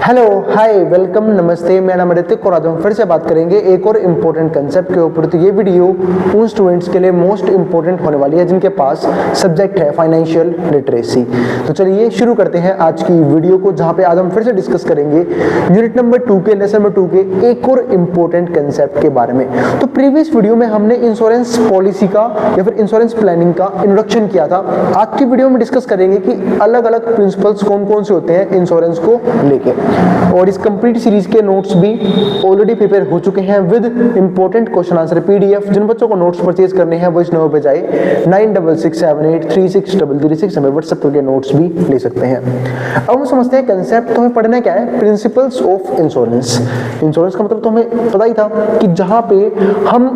Hello hi welcome नमस्ते, मेरा नाम ऋतिक और आज हम फिर से बात करेंगे एक और इम्पोर्टेंट कंसेप्ट के ऊपर। तो ये वीडियो उन स्टूडेंट्स के लिए मोस्ट इम्पोर्टेंट होने वाली है जिनके पास सब्जेक्ट है फाइनेंशियल लिटरेसी। तो चलिए शुरू करते हैं आज की वीडियो को, जहाँ पे आज हम फिर से डिस्कस करेंगे यूनिट नंबर 2 के लेसन नंबर 2 के एक और इम्पोर्टेंट कंसेप्ट के बारे में। तो प्रीवियस वीडियो में हमने इंश्योरेंस पॉलिसी का या फिर इंश्योरेंस प्लानिंग का इंट्रोडक्शन किया था। आज की वीडियो में डिस्कस करेंगे कि अलग अलग प्रिंसिपल्स कौन कौन से होते हैं इंश्योरेंस को लेके, और इस कंप्लीट सीरीज के नोट्स भी ऑलरेडी प्रिपेयर हो चुके हैं with important question answer PDF. जिन बच्चों को नोट्स परचेज करने हैं वो इस नंबर पे जाए 9667836336 हमें व्हाट्सएप करके नोट्स भी ले सकते हैं। अब हम समझते हैं कंसेप्ट। तो हमें पढ़ना क्या है, प्रिंसिपल्स ऑफ इंश्योरेंस। इंश्योरेंस का मतलब तो हमें पता ही था कि जहां पे हम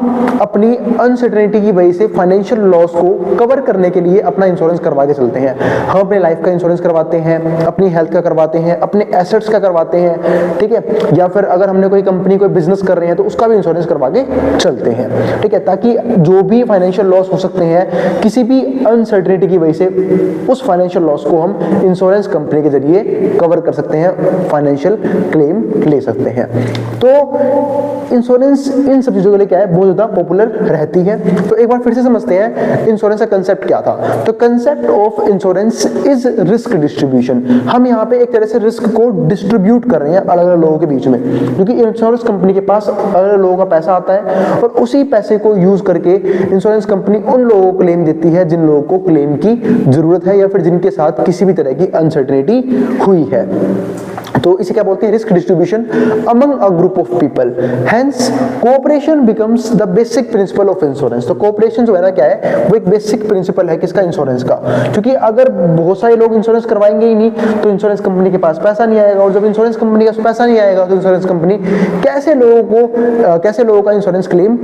अपनी अनसर्टेनिटी की वजह से फाइनेंशियल लॉस को कवर करने के लिए अपना इंश्योरेंस करवा के चलते हैं। हम अपने लाइफ का इंश्योरेंस करवाते हैं, अपनी हेल्थ का करवाते हैं, अपने एसेट्स का करवाते हैं, ठीक है, या फिर अगर हमने कोई कंपनी कोई बिजनेस कर रहे हैं तो उसका भी इंश्योरेंस करवा के चलते हैं, ठीक है, ताकि जो भी फाइनेंशियल लॉस हो सकते हैं किसी भी अनसर्टेनिटी की वजह से उस फाइनेंशियल लॉस को हम इंश्योरेंस कंपनी के जरिए कवर कर सकते हैं, फाइनेंशियल क्लेम ले सकते हैं। तो इंश्योरेंस इन सब चीजों के लिए क्या है, बहुत ज्यादा पॉपुलर रहती है। तो एक बार फिर से समझते हैं इंश्योरेंस का कंसेप्ट क्या था। तो concept of insurance is risk distribution. हम यहाँ पे एक तरह से रिस्क को डिस्ट्रीब्यूट कर रहे हैं अलग अलग लोगों के बीच में, क्योंकि इंश्योरेंस कंपनी के पास अलग अलग लोगों का पैसा आता है और उसी पैसे को यूज करके इंश्योरेंस कंपनी उन लोगों को क्लेम देती है जिन लोगों को क्लेम की जरूरत है या फिर जिनके साथ किसी भी तरह की अनसर्टेनिटी हुई है। तो इसे क्या बोलते हैं, risk distribution among a group of people. Hence cooperation becomes the basic principle of insurance. तो कोऑपरेशन जो है ना क्या है, वो एक बेसिक प्रिंसिपल है किसका, इंश्योरेंस का। क्योंकि अगर बहुत सारे लोग इंश्योरेंस करवाएंगे ही नहीं तो इंश्योरेंस कंपनी के पास पैसा नहीं आएगा, और जब इंश्योरेंस कंपनी के पास पैसा नहीं आएगा तो इंश्योरेंस कंपनी कैसे लोगों का इंश्योरेंस क्लेम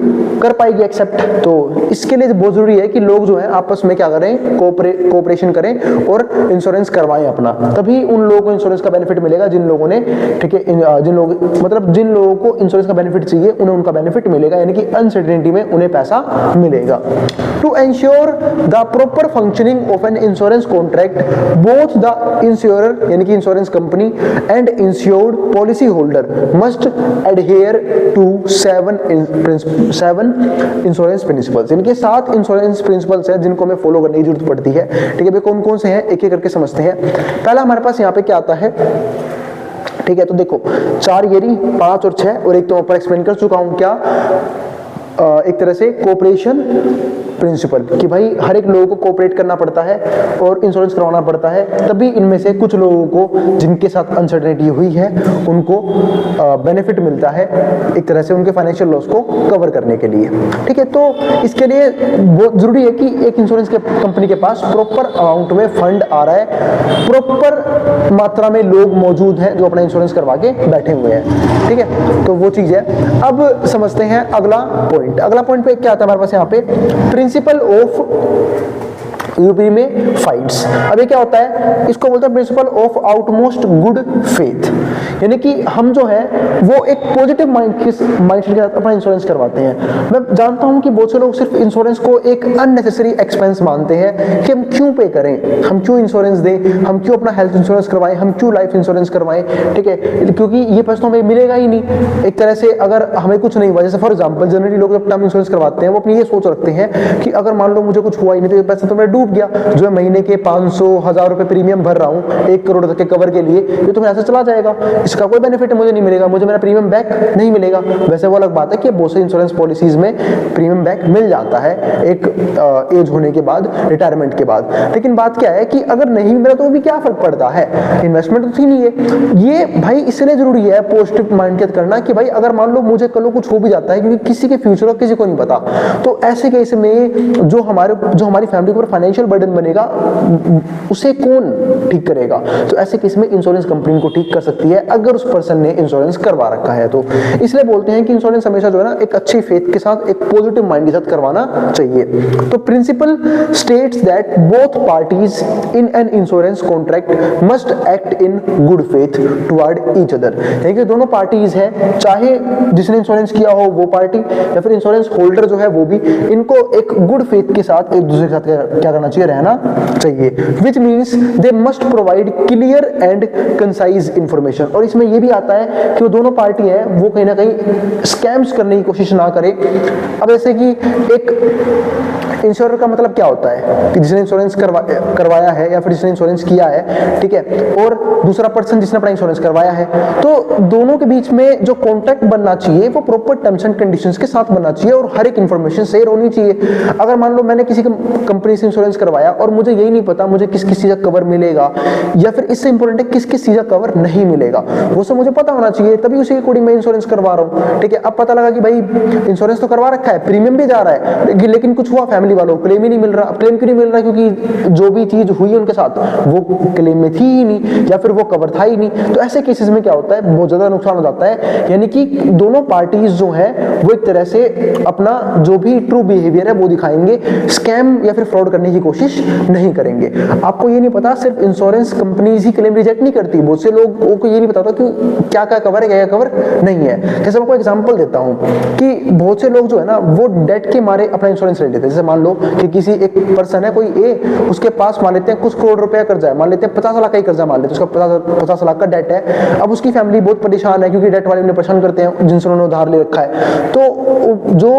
कर पाएगी एक्सेप्ट। तो इसके लिए बहुत जरूरी है कि लोग जो है आपस में क्या करें, कोऑपरेशन करें और इंश्योरेंस करवाएं अपना, तभी उन लोगों को इंश्योरेंस का बेनिफिट मिलेगा जिन लोगों ने, ठीक है, जिन लोगों को इंश्योरेंस का बेनिफिट चाहिए उन्हें उनका बेनिफिट मिलेगा, यानी कि अनसर्टेनिटी में उन्हें पैसा मिलेगा। To ensure the proper functioning of an insurance contract both the insurer यानी कि insurance company and insured policy holder must adhere to 7 insurance principles. यानी कि 7 इंश्योरेंस प्रिंसिपल्स हैं जिनको हमें फॉलो करने की जरूरत पड़ती है, ठीक है भाई। कौन कौन से हैं एक एक करके समझते हैं। पहला हमारे पास यहाँ पे क्या आता है, ठीक है, तो देखो 4 ये रही, 5 और 6, और एक तो ऊपर एक्सप्लेन कर चुका हूं क्या, एक तरह से कोऑपरेशन प्रिंसिपल कि भाई हर एक लोगों को कोऑपरेट करना पड़ता है और इंश्योरेंस करवाना पड़ता है, तभी इनमें से कुछ लोगों को जिनके साथ अनसर्टेनिटी हुई है उनको बेनिफिट मिलता है एक तरह से उनके फाइनेंशियल लॉस को कवर करने के लिए, ठीक है। तो इसके लिए बहुत जरूरी है कि एक इंश्योरेंस के कंपनी के पास प्रॉपर अमाउंट में फंड आ रहा है, प्रॉपर मात्रा में लोग मौजूद हैं जो अपना इंश्योरेंस करवा के बैठे हुए हैं, ठीक है। तो वो चीज है। अब समझते हैं अगला पॉइंट। अगला पॉइंट पे क्या आता है हमारे पास यहाँ पे, प्रिंसिपल ऑफ यूपी में फाइट्स। अब ये क्या होता है, इसको बोलते हैं principle of outmost good faith, यानी कि हम जो है वो एक पॉजिटिव माइंडसेट के साथ अपना इंश्योरेंस करवाते हैं। मैं जानता हूं कि बहुत से लोग सिर्फ इंश्योरेंस को एक अननेसेसरी एक्सपेंस मानते हैं कि हम क्यों पे करें, हम क्यों इंश्योरेंस दें, हम क्यों अपना हेल्थ इंश्योरेंस करवाएं, हम क्यों लाइफ इंश्योरेंस करवाएं, ठीक है, क्योंकि ये पैसा तो हमें मिलेगा ही नहीं। एक तरह से अगर हमें कुछ नहीं हुआ, जैसे फॉर एग्जाम्पल जनरली लोग जब टर्म इंश्योरेंस करवाते हैं वो अपनी ये सोच रखते हैं कि अगर मान लो मुझे कुछ हुआ ही नहीं तो ये पैसा तो मैं डूब गया, जो है महीने के 500,000 रुपए प्रीमियम भर रहा हूँ 1 करोड़ तक के कवर के लिए, ये तो मेरा ऐसे चला जाएगा, इसका कोई बेनिफिट मुझे नहीं मिलेगा, मुझे मेरा प्रीमियम बैक नहीं मिलेगा। वैसे वो अलग बात है कि बहुत से इंश्योरेंस पॉलिसीज में प्रीमियम बैक मिल जाता है एक एज होने के बाद, रिटायरमेंट के बाद, लेकिन बात क्या है कि अगर नहीं मिला तो भी क्या फर्क पड़ता है, इन्वेस्टमेंट तो थी नहीं है। ये भाई इसलिए जरूरी है पॉजिटिव माइंडसेट करना कि भाई अगर मान लो मुझे कल कुछ हो भी जाता है, क्योंकि किसी के फ्यूचर का किसी को नहीं पता, तो ऐसे केस में जो हमारी फैमिली पर फाइनेंशियल बर्डन बनेगा उसे कौन ठीक करेगा। तो ऐसे केस में इंश्योरेंस कंपनी को ठीक कर सकती है अगर उस पर्सन ने इंश्योरेंस करवा रखा है। तो इसलिए बोलते हैं कि इंश्योरेंस हमेशा जो है ना एक अच्छी फेथ के साथ, एक पॉजिटिव माइंड के साथ करवाना चाहिए। तो principal states that both parties in an insurance contract must act in good faith toward each other. यानी कि दोनों पार्टीज हैं, चाहे जिसने इंश्योरेंस किया हो वो पार्टी या फिर इंश्योरेंस होल्डर जो है वो भी, इनको एक गुड फेथ के साथ एक दूसरे के साथ क्या करना रहना चाहिए, रहना चाहिए। Which means they must provide clear and concise information. और इसमें यह भी आता है कि वो दोनों पार्टी है वो कहीं ना कहीं स्कैम्स करने की कोशिश ना करे। अब जैसे कि एक इंश्योरर का मतलब क्या होता है कि जिसने इंश्योरेंस करवाया है या फिर जिसने इंश्योरेंस किया है, ठीक है, और दूसरा पर्सन जिसने अपना इंश्योरेंस करवाया है, तो दोनों के बीच में जो कॉन्ट्रैक्ट बनना चाहिए वो प्रॉपर टर्म्स एंड कंडीशंस के साथ बनना चाहिए और हर एक इंफॉर्मेशन शेयर होनी चाहिए। अगर मान लो मैंने किसी कंपनी से इंश्योरेंस करवाया और मुझे यही नहीं पता मुझे किस किस चीज का कवर मिलेगा या फिर इससे इंपॉर्टेंट है किस किस चीज का कवर नहीं मिलेगा, वो सब मुझे पता होना चाहिए, तभी उसी के अकॉर्डिंग मैं इंश्योरेंस करवा रहा हूँ, ठीक है। अब पता लगा कि भाई इंश्योरेंस तो करवा रखा है, प्रीमियम भी जा रहा है, लेकिन कुछ हुआ फैमिली वालों को क्लेम ही नहीं मिल रहा। क्लेम क्यों नहीं मिल रहा? क्योंकि जो भी चीज हुई उनके साथ वो क्लेम में थी ही नहीं या फिर वो कवर था ही नहीं। तो ऐसे केसेस में क्या होता है, बहुत ज्यादा नुकसान हो जाता है। यानी कि दोनों पार्टीज जो है वो एक तरह से अपना जो भी ट्रू बिहेवियर है वो दिखाएंगे, स्कैम या फिर फ्रॉड करने की कोशिश नहीं करेंगे। आपको ये नहीं पता सिर्फ इंश्योरेंस कंपनीज ही क्लेम रिजेक्ट नहीं करती, बहुत से लोगों को ये नहीं पता था कि क्या क्या कवर है क्या क्या कवर नहीं है। जैसे मैं आपको एग्जांपल देता हूं कि बहुत से लोग जो है ना वो डेट के मारे अपना इंश्योरेंस ले लेते हैं। जैसे मान लो कि किसी एक पर्सन है कोई ए, उसके पास मान लेते हैं कुछ करोड़ रुपया कर्जा है, मान लेते हैं 50 लाख का ही कर्जा मान लेते हैं, उसका 50 लाख का डेट है। अब उसकी फैमिली बहुत परेशान है क्योंकि डेट वाले उन्हें परेशान करते हैं जिनसे उन्होंने उधार ले रखा है। तो जो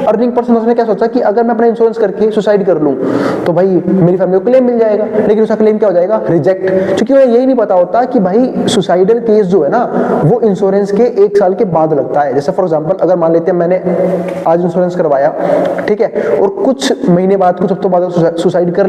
अर्निंग पर्सन उसने क्या सोचा कि अगर मैं अपना इंश्योरेंस करके सुसाइड कर लूं तो भाई मेरी फैमिली को क्लेम मिल जाएगा, लेकिन उसका क्लेम क्या हो जाएगा? रिजेक्ट। क्योंकि उन्हें यही नहीं पता होता कि भाई सुसाइडल केस जो है ना वो इंश्योरेंस के 1 साल के बाद लगता है। जैसे फॉर एग्जांपल अगर मान लेते हैं मैंने आज इंश्योरेंस करवाया, ठीक है, और कुछ महीने बाद कुछ हफ्तों बाद सुसाइड कर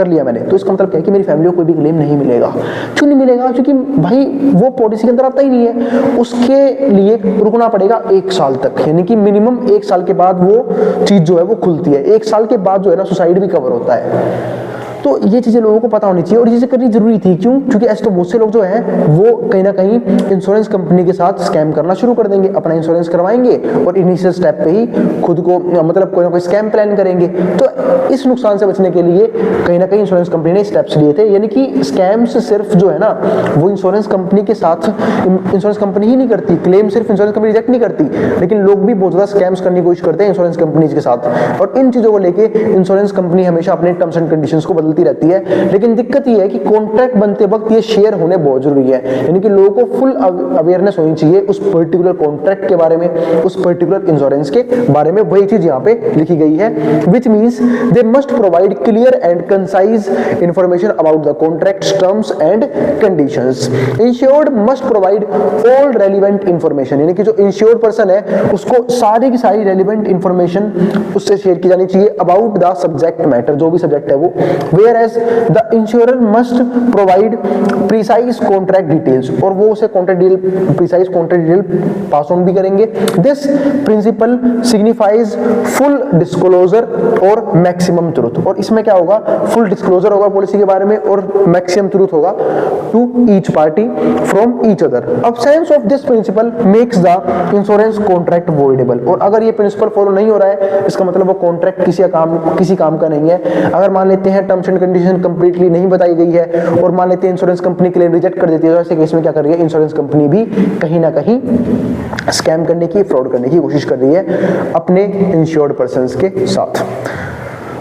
लिया मैंने, तो इसका मतलब क्या है कि मेरी फैमिली को कोई भी क्लेम नहीं मिलेगा। क्यों नहीं मिलेगा? क्योंकि भाई वो पॉलिसी के अंदर आता ही नहीं है, उसके लिए रुकना पड़ेगा 1 साल तक, यानी कि मिनिमम 1 साल के बाद वो चीज जो है वो खुलती है। 1 साल के बाद जो है ना सुसाइड भी कवर होता है। तो ये चीजें लोगों को पता होनी चाहिए और ये चीजें करनी जरूरी थी। क्यों? क्योंकि ऐसे तो बहुत से लोग जो है वो कहीं ना कहीं इंश्योरेंस कंपनी के साथ स्कैम करना शुरू कर देंगे, अपना इंश्योरेंस करवाएंगे और इनिशियल स्टेप पे ही खुद को मतलब कोई ना कोई स्कैम प्लान करेंगे। तो इस नुकसान से बचने के लिए कहीं ना कहीं इंश्योरेंस कंपनी ने स्टेप्स लिए थे। यानी कि स्कैम्स सिर्फ जो है ना वो इंश्योरेंस कंपनी के साथ, इंश्योरेंस कंपनी ही नहीं करती, क्लेम सिर्फ इंश्योरेंस कंपनी रिजेक्ट नहीं करती, लेकिन लोग भी बहुत ज्यादा स्कैम्स करने की कोशिश करते हैं इंश्योरेंस कंपनीज के साथ। और इन चीजों को लेके इंश्योरेंस कंपनी हमेशा अपने टर्म्स एंड कंडीशंस को बदलती रहती है। लेकिन दिक्कत यह है कि कॉन्ट्रैक्ट बनते वक्त ये शेयर होने बहुत जरूरी है। यानी कि लोगों को फुल अवेयरनेस होनी चाहिए उस पर्टिकुलर कॉन्ट्रैक्ट के बारे में, उस पर्टिकुलर इंश्योरेंस के बारे में। वही चीज यहाँ पे लिखी गई है, which means they must provide clear and concise information about the contracts terms and conditions. Insured must provide all relevant information, यानी कि जो इंश्योर्ड पर्सन है उसको सारी की सारी रेलिवेंट इंफॉर्मेशन उससे शेयर की जानी चाहिए अबाउट द सब्जेक्ट मैटर, जो भी सब्जेक्ट है वो। Whereas the insurer must provide precise contract details, और वो उसे precise contract detail pass on भी करेंगे। This principle signifies full disclosure और maximum truth, और इसमें क्या होगा? full disclosure होगा पॉलिसी के बारे में और maximum truth होगा to each party from each other. Absence of this principle makes the insurance contract voidable, और अगर ये principle फॉलो नहीं हो रहा है इसका मतलब वो कॉन्ट्रैक्ट किसी काम का नहीं है। अगर मान लेते हैं टर्म्स एंड कंडीशन कंप्लीटली नहीं बताई गई है और मान लेते हैं इंश्योरेंस कंपनी क्लेम रिजेक्ट कर देती है, तो ऐसे केस में क्या कर रही है इंश्योरेंस कंपनी भी कहीं ना कहीं स्कैम करने की, फ्रॉड करने की कोशिश कर रही है अपने इंश्योर्ड पर्संस के साथ।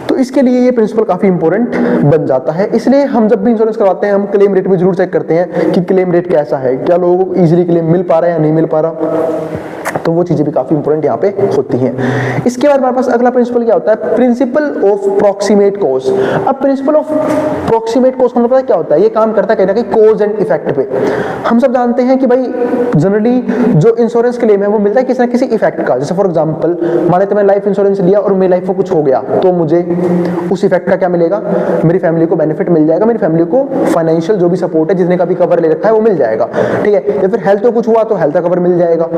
तो इसके लिए ये प्रिंसिपल काफी इंपॉर्टेंट बन जाता है। इसलिए हम जब भी इंश्योरेंस करवाते हैं हम क्लेम रेट भी जरूर चेक करते हैं कि क्लेम रेट कैसा है, क्या लोगों को इजीली क्लेम मिल पा रहा है या नहीं मिल पा रहा, तो वो चीजें भी काफी इंपॉर्टेंट यहाँ पे होती हैं। इसके बाद हमारे पास अगला प्रिंसिपल क्या होता है? Principle of proximate cause. अब प्रिंसिपल ऑफ प्रॉक्सिमेट कॉज का मतलब क्या होता है? ये काम करता है कहीं ना कहीं कॉज एंड इफेक्ट पे। हम सब जानते हैं कि भाई जनरली जो इंश्योरेंस क्लेम है वो मिलता है किसी ना किसी इफेक्ट का। जैसे फॉर एग्जांपल मान लेते हैं मैं लाइफ इंश्योरेंस लिया और मेरी लाइफ को कुछ हो गया तो मुझे उस इफेक्ट का क्या मिलेगा? मेरी फैमिली को बेनिफिट मिल जाएगा, मेरी फैमिली को फाइनेंशियल जो भी सपोर्ट है जिसने का भी कवर ले रखा है वो मिल जाएगा, ठीक है। या फिर हेल्थ को कुछ हुआ तो हेल्थ का कवर मिल जाएगा,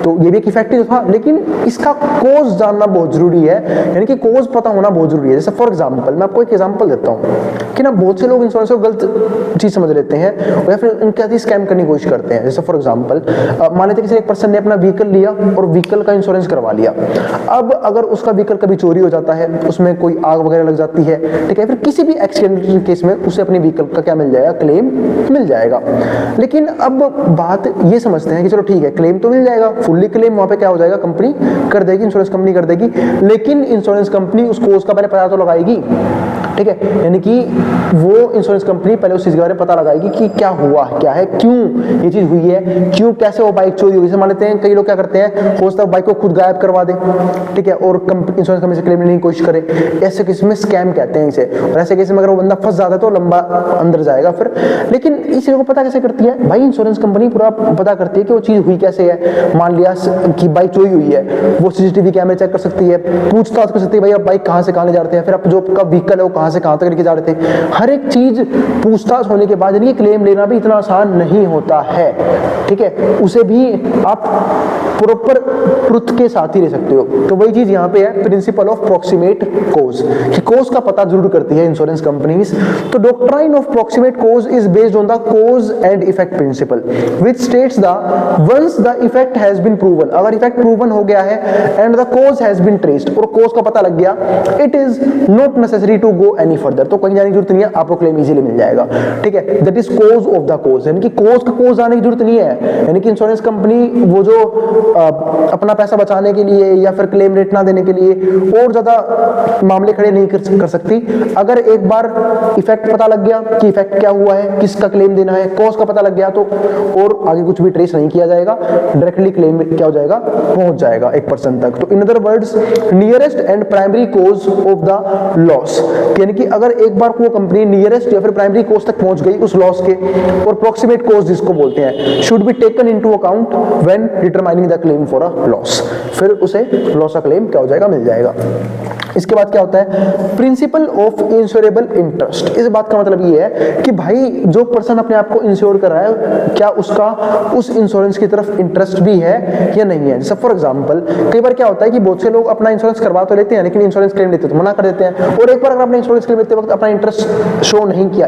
तो ये भी एक इफेक्ट ही था। लेकिन इसका कोज जानना बहुत जरूरी है, यानी कि कोज पता होना बहुत जरूरी है। जैसे फॉर एग्जांपल मैं आपको एक एग्जांपल देता हूं कि ना बहुत से लोग इंश्योरेंस को गलत चीज समझ लेते हैं या फिर उनके साथ स्कैम करने की कोशिश करते हैं। जैसे फॉर एग्जांपल मान लेते किसी एक पर्सन ने अपना व्हीकल लिया और व्हीकल का इंश्योरेंस करवा लिया। अब अगर उसका व्हीकल कभी चोरी हो जाता है, उसमें कोई आग वगैरह लग जाती है, ठीक है, फिर किसी भी एक्सीडेंट केस में उसे अपने व्हीकल का क्या मिल जाएगा? क्लेम मिल जाएगा। लेकिन अब बात ये समझते हैं कि चलो ठीक है क्लेम तो मिल जाएगा, फुल्ली क्लेम वहां पे क्या हो जाएगा? कंपनी कर देगी, इंश्योरेंस कंपनी कर देगी। लेकिन इंश्योरेंस कंपनी उस कोज का पहले पता तो लगाएगी, ठीक है, यानी कि वो इंश्योरेंस कंपनी पहले उस चीज के बारे में पता लगाएगी कि क्या हुआ, क्या है, क्यों ये चीज हुई है, क्यों, कैसे वो बाइक चोरी हुई। जैसे मान लेते हैं कई लोग क्या करते हैं, हो सकता है बाइक को खुद गायब करवा दे, ठीक है, और इंश्योरेंस कंपनी से क्लेम लेने की कोशिश करे। ऐसे केस में स्कैम कहते हैं इसे। और ऐसे केस में अगर वो बंदा फंस जाता है तो लंबा अंदर जाएगा फिर। लेकिन इस चीज को पता कैसे करती है भाई, इंश्योरेंस कंपनी पूरा पता करती है कि वो चीज हुई कैसे है। मान लिया कि बाइक चोरी हुई है, वो सीसीटीवी कैमरे चेक कर सकती है, पूछताछ कर सकती है भाई आप बाइक कहां से कहां ले जा रहे थे, फिर आप जो आपका व्हीकल है वो कहां से कहां तक लेके जा रहे थे। हर एक चीज पूछताछ होने के बाद यानी क्लेम लेना भी इतना आसान नहीं होता है, ठीक है, उसे भी आप प्रॉपर ट्रुथ के साथ ही ले सकते हो। तो वही चीज यहाँ पे है, प्रिंसिपल ऑफ प्रॉक्सिमेट कोज, कि कोज का पता जरूर करती है इंश्योरेंस कंपनीज। तो doctrine of proximate cause is based on the cause and effect principle which states the once the effect has been proven, अगर इफेक्ट प्रूवन हो गया है and the cause has been traced, और cause का पता लग गया, it is not necessary to go any further, तो कहीं जाने की जरूरत नहीं है, आपको क्लेम इजीली मिल जाएगा, ठीक है। That is cause of the cause, यानी कि कोज का कोज आने की जरूरत नहीं है, यानी कि इंश्योरेंस कंपनी वो जो अपना पैसा बचाने के लिए या फिर क्लेम रेट ना देने के लिए और ज्यादा मामले खड़े नहीं कर सकती। अगर एक बार इफेक्ट पता लग गया कि इफेक्ट क्या हुआ है, किसका क्लेम देना है, कॉज का पता लग गया, तो और आगे कुछ भी ट्रेस नहीं किया जाएगा, डायरेक्टली क्लेम क्या हो जाएगा, पहुंच जाएगा 1% तक। तो in other words nearest and primary cause of the loss, यानी कि अगर एक बार वो कंपनी नियरेस्ट या फिर प्राइमरी कोज तक पहुंच गई उस लॉस के, और प्रॉक्सिमेट कोज जिसको बोलते हैं, should be taken into account when determining the claim for a loss, फिर उसे लॉस का क्लेम क्या हो जाएगा, मिल जाएगा। इसके बाद क्या होता है, प्रिंसिपल ऑफ इंश्योरेबल इंटरेस्ट। इस बात का मतलब ये है कि भाई जो पर्सन अपने आप को इंश्योर कर रहा है, क्या उसका उस इंश्योरेंस की तरफ इंटरेस्ट भी है या नहीं है। जैसे फॉर एग्जांपल कई बार क्या होता है कि बहुत से लोग अपना इंश्योरेंस करवा तो लेते हैं, लेकिन इंश्योरेंस क्लेम लेते तो मना कर देते हैं, और एक बार अगर अपने इंश्योरेंस क्लेम लेते वक्त अपना इंटरेस्ट शो नहीं किया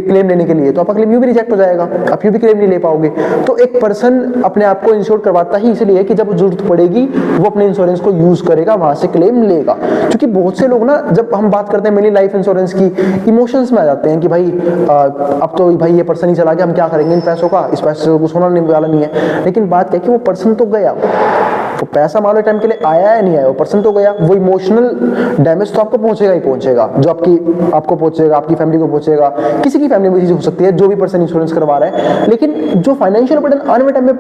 क्लेम लेने के लिए, तो आपका क्लेम यूं भी रिजेक्ट हो जाएगा, आप यूं भी क्लेम नहीं ले पाओगे। तो एक पर्सन अपने आप को इंश्योर करवाता ही इसलिए कि जब जरूरत पड़ेगी वो अपने इंश्योरेंस को यूज करेगा, वहां से क्लेम लेगा। क्योंकि बहुत से लोग ना, जब हम बात करते हैं मेनली लाइफ इंश्योरेंस की, इमोशंस में आ जाते हैं कि भाई अब तो भाई ये पर्सन ही चला गया, हम क्या करेंगे इन पैसों का, इस पैसे से कुछ होना नहीं वाला नहीं है। लेकिन बात क्या है कि वो पर्सन तो गया, वो पैसा मान लो टाइम के लिए आया है नहीं आया, वो पर्सन तो गया, वो इमोशनल डैमेज तो आपको पहुंचेगा ही पहुंचेगा, जो आपको पहुंचेगा, आपकी फैमिली को पहुंचेगा, किसी की फैमिली में चीज हो सकती है, जो भी पर्सन इंश्योरेंस करवा रहा है। लेकिन जो फाइनेंशियल बर्डन आने वाले टाइम में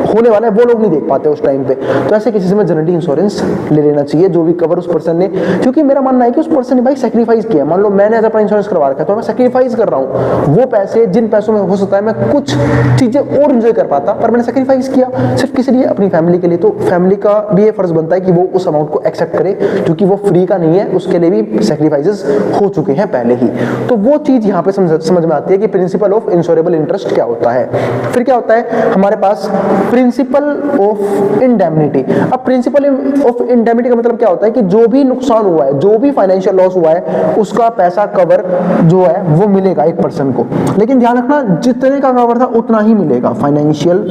होने वाला है वो लोग नहीं देख पाते उस टाइम पे। तो ऐसे किसी में जनरली इंश्योरेंस ले लेना चाहिए, जो भी कवर उस पर्सन ने, क्योंकि मेरा मानना है कि उस पर्सन ने भाई सेक्रीफाइस किया। मान लो मैंने अपना इंश्योरेंस करवा रखा है, तो मैं सेक्रीफाइस कर रहा हूँ, वो पैसे जिन पैसों में हो सकता है मैं कुछ चीजें और एंजॉय कर पाता, पर मैंने सेक्रीफाइस किया सिर्फ किस लिए, अपनी फैमिली के लिए। तो फैमिली का भी ये फर्ज बनता है कि वो उस अमाउंट को एक्सेप्ट करे, क्योंकि वो फ्री का नहीं है, उसके लिए भी सेक्रीफाइसेस हो चुके हैं पहले ही। तो वो चीज यहाँ पे समझ में आती है कि प्रिंसिपल ऑफ इंश्योरेबल इंटरेस्ट क्या होता है। फिर क्या होता है हमारे पास प्रिंसिपल ऑफ इंडेमनिटी। अब प्रिंसिपल ऑफ इंडेमनिटी का मतलब क्या होता है कि जो भी नुकसान हुआ है, जो भी फाइनेंशियल लॉस हुआ है, उसका पैसा कवर जो है वो मिलेगा एक पर्सन को। लेकिन ध्यान रखना, जितने का कवर था उतना ही मिलेगा, फाइनेंशियल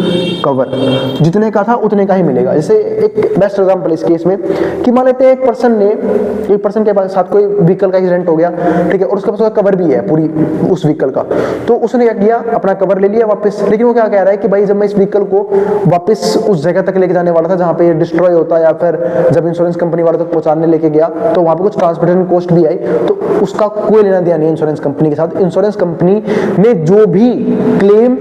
कवर जितने का था उतने का ही मिलेगा। जैसे एक बेस्ट एग्जांपल इस केस में कि मान लेते हैं एक पर्सन के साथ कोई व्हीकल का एक्सीडेंट हो गया, ठीक है, और उसके पास कवर भी है पूरी उस व्हीकल का, तो उसने क्या किया, अपना कवर ले लिया वापस। लेकिन वो क्या कह रहा है कि भाई जब मैं इस व्हीकल को वापस उस जगह तक लेके जाने वाला था जहां पे ये डिस्ट्रॉय होता, या फिर जब इंश्योरेंस कंपनी वालों तक पहुंचाने लेके गया तो वहां पे कुछ ट्रांसपोर्टेशन कॉस्ट भी आई, तो उसका कोई लेना देना नहीं इंश्योरेंस कंपनी के साथ। इंश्योरेंस कंपनी ने जो भी क्लेम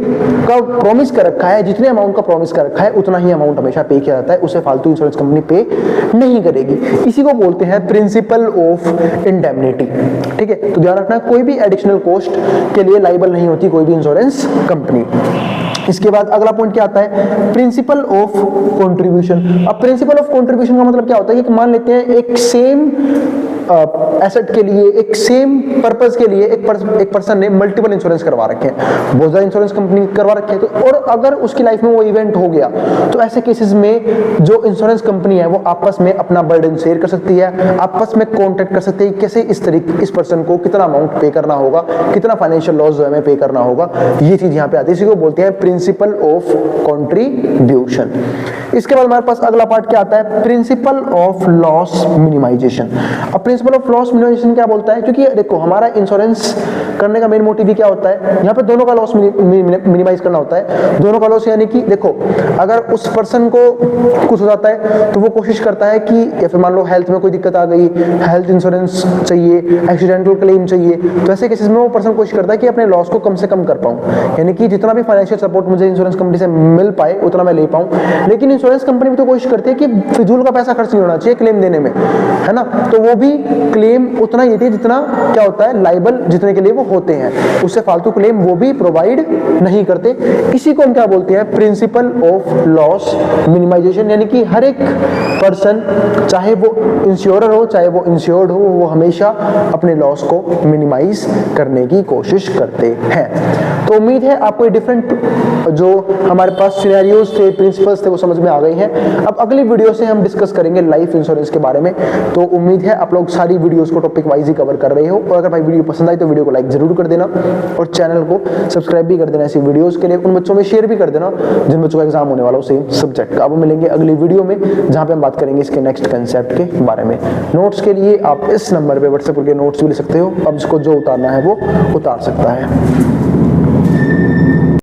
का प्रॉमिस कर रखा है, जितने अमाउंट का प्रॉमिस कर रखा है उतना ही अमाउंट हमेशा पे किया जाता है, उसे फालतू इंश्योरेंस कंपनी पे नहीं करेगी। इसी को बोलते हैं प्रिंसिपल ऑफ इंडेमनिटी, ठीक है। तो ध्यान रखना, कोई भी एडिशनल कॉस्ट के लिए लायबल नहीं होती कोई भी इंश्योरेंस कंपनी। इसके बाद अगला पॉइंट क्या आता है, प्रिंसिपल ऑफ कंट्रीब्यूशन। अब प्रिंसिपल ऑफ कंट्रीब्यूशन का मतलब क्या होता है कि मान लेते हैं एक सेम एसेट के लिए, एक सेम पर्पस के लिए एक पर्सन ने मल्टीपल इंश्योरेंस करवा रखे हैं, बहुत ज्यादा इंश्योरेंस कंपनी करवा रखे हैं, तो और अगर उसकी लाइफ में वो इवेंट हो गया, तो ऐसे केसेस में जो इंश्योरेंस कंपनी है वो आपस में अपना बर्डन शेयर कर सकती है, आपस में कॉन्ट्रैक्ट कर सकती है कैसे इस पर्सन को कितना अमाउंट पे करना होगा, कितना फाइनेंशियल लॉस जो है हमें पे करना होगा। ये चीज यहाँ पे आती है, इसी को बोलते हैं प्रिंसिपल ऑफ कंट्रीब्यूशन। इसके बाद हमारे पास अगला पार्ट क्या आता है, प्रिंसिपल ऑफ लॉस मिनिमाइजेशन। अब प्रिंसिपल ऑफ लॉस मिनिमाइजेशन क्या बोलता है, क्योंकि देखो हमारा इंश्योरेंस करने का मेन मोटिव क्या होता है, यहाँ पे दोनों का लॉस मिनिमाइज करना होता है। दोनों का लॉस यानी कि देखो अगर उस पर्सन को कुछ हो जाता है तो वो कोशिश करता है कि, या फिर मान लो हेल्थ में कोई दिक्कत आ गई, हेल्थ इंश्योरेंस चाहिए, एक्सीडेंटल क्लेम चाहिए, तो ऐसे केसेस में वो पर्सन कोशिश करता है कि अपने लॉस को कम से कम कर पाऊं, यानी कि जितना भी फाइनेंशियल सपोर्ट मुझे इंश्योरेंस कंपनी से मिल पाए उतना मैं ले पाऊं। लेकिन इंश्योरेंस कंपनी भी तो कोशिश करती है कि फिजूल का पैसा खर्च नहीं होना चाहिए क्लेम देने में, है ना, तो वो भी क्लेम उतना ही देती है जितना क्या होता है लाइबल जितने के लिए वो होते हैं, उससे फालतू क्लेम वो भी प्रोवाइड नहीं करते। इसी को हम क्या बोलते हैं, प्रिंसिपल ऑफ लॉस मिनिमाइजेशन, यानी कि हर एक पर्सन चाहे वो इंश्योरर हो चाहे वो इंश्योर्ड हो, वो हमेशा अपने लॉस को मिनिमाइज करने की कोशिश करते हैं। तो उम्मीद है आपको डिफरेंट जो हमारे पास सिनेरियोज थे, प्रिंसिपल्स थे, वो समझ में आ गई हैं। अब अगली वीडियो से हम डिस्कस करेंगे लाइफ इंश्योरेंस के बारे में। तो उम्मीद है आप लोग सारी वीडियोस को टॉपिक वाइज ही कवर कर रहे हो, और अगर भाई वीडियो पसंद आई तो वीडियो को लाइक जरूर कर देना और चैनल को सब्सक्राइब भी कर देना ऐसी वीडियोस के लिए। उन बच्चों में शेयर भी कर देना जिन बच्चों का एग्जाम होने वाला हो सेम सब्जेक्ट का। अब मिलेंगे अगली वीडियो में जहां पे हम बात करेंगे इसके नेक्स्ट कंसेप्ट के बारे में। नोट्स के लिए आप इस नंबर पे व्हाट्सएप करके नोट्स भी ले सकते हो, अब इसको जो उतारना है वो उतार सकता है।